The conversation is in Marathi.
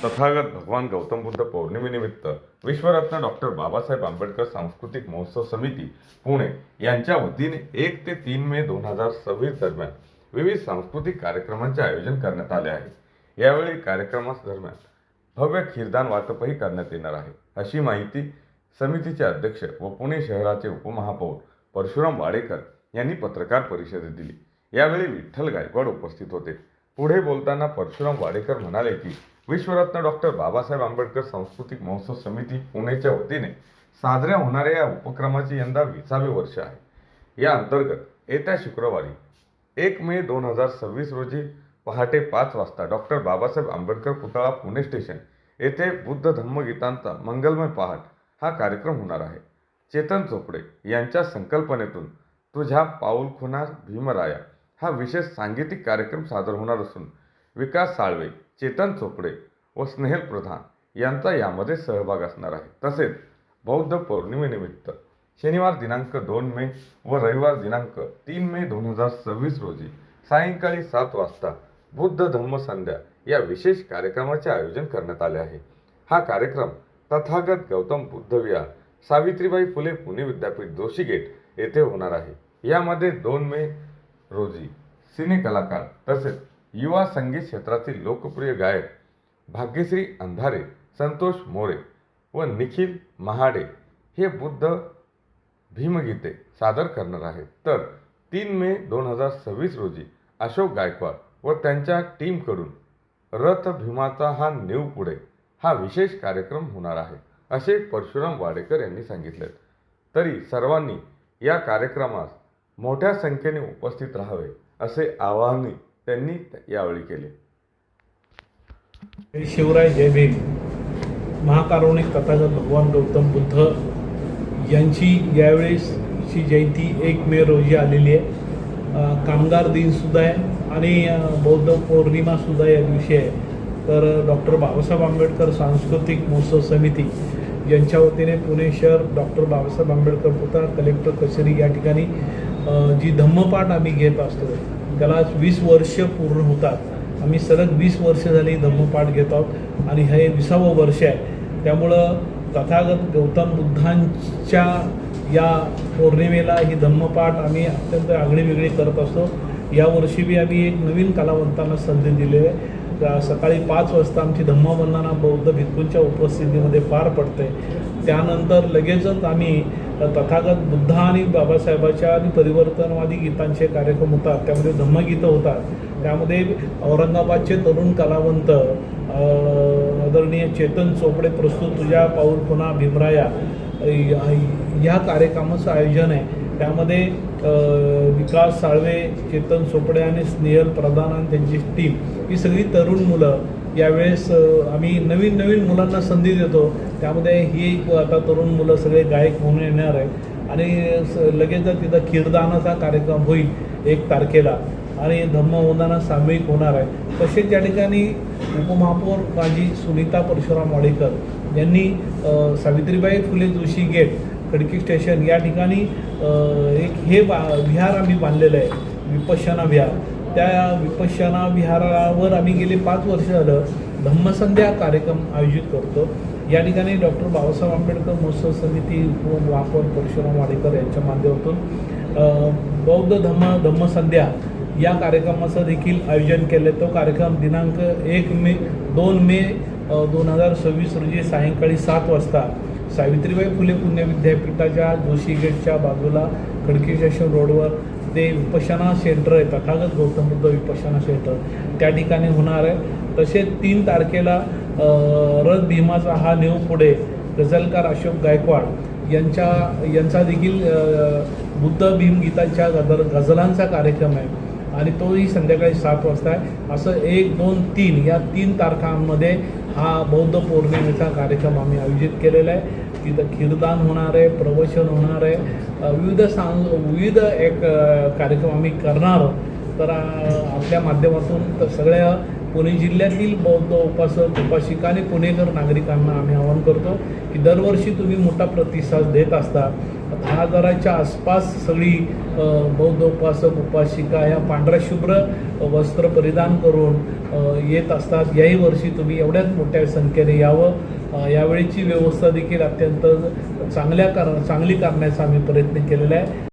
तथागत भगवान गौतम बुद्ध पौर्णिमेनिमित्त विश्वरत्न डॉक्टर बाबासाहेब आंबेडकर सांस्कृतिक महोत्सव समिती पुणे यांच्या वतीने 1 ते 3 मे 2026 दरम्यान विविध सांस्कृतिक कार्यक्रमांचे आयोजन करण्यात आले आहे। यावेळी कार्यक्रमादरम्यान भव्य खीरदान वाटपही करण्यात येणार आहे, अशी माहिती समितीचे अध्यक्ष व पुणे शहराचे उपमहापौर परशुराम वाडेकर यांनी पत्रकार परिषदेत दिली। यावेळी विठ्ठल गायकवाड उपस्थित होते। पुढे बोलताना परशुराम वाडेकर म्हणाले की विश्वरत्न डॉक्टर बाबासाहेब आंबेडकर सांस्कृतिक महोत्सव समिती पुणेच्या वतीने साजऱ्या होणाऱ्या या उपक्रमाचे यंदा 20वे वर्ष आहे। या अंतर्गत येत्या शुक्रवारी 1 मे 2026 रोजी पहाटे 5 वाजता डॉक्टर बाबासाहेब आंबेडकर पुतळा पुणे स्टेशन येथे बुद्ध धम्मगीतांचा मंगलमय पहाट हा कार्यक्रम होणार आहे। चेतन चोपडे यांच्या संकल्पनेतून तुझ्या पाऊलखुणा भीमराया हा विशेष सांगीतिक कार्यक्रम सादर होणार असून विकास साळवे, चेतन चोपडे व स्नेहल प्रधान यांचा यामध्ये सहभाग असणार आहे। तसेच बौद्ध पौर्णिमेनिमित्त शनिवार दिनांक 2 मे व रविवार दिनांक 3 मे 2026 रोजी सायंकाळी 7 वाजता बुद्ध धम्म संध्या या विशेष कार्यक्रमाचे आयोजन करण्यात आले आहे। हा कार्यक्रम तथागत गौतम बुद्ध विहार, सावित्रीबाई फुले पुणे विद्यापीठ जोशी गेट येथे होणार आहे। यामध्ये 2 मे रोजी सिने कलाकार तसेच युवा संगीत क्षेत्रातील लोकप्रिय गायक भाग्यश्री अंधारे, संतोष मोरे व निखिल महाडे हे बुद्ध भीमगीते सादर करणार आहेत। तर 3 मे 2026 रोजी अशोक गायकवाड व त्यांच्या टीमकडून रथ भीमाचा हा नेव पुढे हा विशेष कार्यक्रम होणार आहे, असे परशुराम वाडेकर यांनी सांगितले। तरी सर्वांनी या कार्यक्रमास मोठ्या संख्येने उपस्थित राहावे असे आवाहनही त्यांनी यावेळी केले। जय शिवराय, जय भीम। महाकारुणिक तथागत भगवान गौतम बुद्ध यांची यावेळेसची जयंती 1 मे रोजी आलेली आहे। कामगार दिन सुद्धा आहे आणि बौद्ध पौर्णिमा सुद्धा या दिवशी आहे। तर डॉक्टर बाबासाहेब आंबेडकर सांस्कृतिक महोत्सव समिती यांच्या वतीने पुणे शहर डॉक्टर बाबासाहेब आंबेडकर पुतळा कलेक्टर कचेरी या ठिकाणी जी धम्मपाठ आम्ही घेत असतो त्याला 20 वर्ष पूर्ण होतात। आम्ही सलग 20 वर्ष झाली धम्मपाठ घेत आहोत आणि हे 20वे वर्ष आहे। त्यामुळं तथागत गौतम बुद्धांच्या या पौर्णिमेला ही धम्मपाठ आम्ही अत्यंत आगळीवेगळी करत असतो। यावर्षी बी आम्ही एक नवीन कलावंतांना संधी दिलेली आहे। सकाळी 5 वाजता आमची धम्मवंदना बौद्ध भिक्खूंच्या उपस्थितीमध्ये पार पडते। त्यानंतर लगेचच आम्ही तथागत बुद्ध आणि बाबासाहेबाच्या आणि परिवर्तनवादी गीतांचे कार्यक्रम होतात, त्यामध्ये धम्मगीतं होतात। त्यामध्ये औरंगाबादचे तरुण कलावंत आदरणीय चेतन चोपडे प्रस्तुत तुझ्या पाऊलखुणा भीमराया या कार्यक्रमाचं आयोजन आहे। त्यामध्ये विकास साळवे, चेतन चोपडे आणि स्नेहल प्रधान आणि त्यांची टीम ही सगळी तरुण मुलं यावेळेस आम्ही नवीन मुलांना संधी देतो। त्यामध्ये ही आता तरुण मुलं सगळे गायक म्हणून येणार आहे आणि लगेचच तिथं खीरदानाचा कार्यक्रम होईल 1 तारखेला आणि धम्मवंदना सामूहिक होणार आहे। तसेच या ठिकाणी उपमहापौर माझी सुनीता परशुराम वाडेकर यांनी सावित्रीबाई फुले जोशी गेट खडकी स्टेशन या ठिकाणी एक हे विहार आम्ही बांधलेलं आहे, विपश्यना विहार। त्या विपश्यना विहारावर आम्ही गेले 5 वर्ष झालं धम्मसंध्या कार्यक्रम आयोजित करतो। या ठिकाणी डॉक्टर बाबासाहेब आंबेडकर महोत्सव समिती उपमहापौर परशुराम वाडेकर यांच्या माध्यमातून बौद्ध धम्मसंध्या या कार्यक्रमाचं देखील आयोजन केलं। तो कार्यक्रम दिनांक 2 मे 2026 रोजी सायंकाळी 7 वाजता सावित्रीबाई फुले पुणे विद्यापीठाच्या जोशी गेटच्या बाजूला खडकी स्टेशन रोडवर ते विपश्यना सेंटर आहे, तथागत गौतम बुद्ध विपश्यना सेंटर त्या ठिकाणी होणार आहे। तसेच 3 तारखेला रथ भीमाचा हा नेव पुढे गझलकार अशोक गायकवाड यांचा देखील बुद्ध भीमगीतांच्या गझलांचा कार्यक्रम आहे आणि तोही संध्याकाळी 7 वाजता आहे। असं 1, 2, 3 या 3 तारखांमध्ये हा बौद्ध पौर्णिमेचा कार्यक्रम आम्ही आयोजित केलेला आहे। तिथं खीरदान होणार आहे, प्रवचन होणार आहे, विविध एक कार्यक्रम आम्ही करणार आहोत। तर आपल्या माध्यमातून सगळ्या पुणे जिल्ह्यातील बौद्ध उपासक उपासिका आणि पुणेकर नागरिकांना आम्ही आवाहन करतो की दरवर्षी तुम्ही मोठा प्रतिसाद देत असता। 10,000च्या आसपास सगळी बौद्ध उपासक उपासिका या पांढऱ्या शुभ्र वस्त्र परिधान करून येत असतात. याही वर्षी तुम्ही एवढ्याच मोठ्या संख्येने यावं. यावेळीची व्यवस्था देखील अत्यंत चांगली करण्याचा आम्ही प्रयत्न केलेला आहे.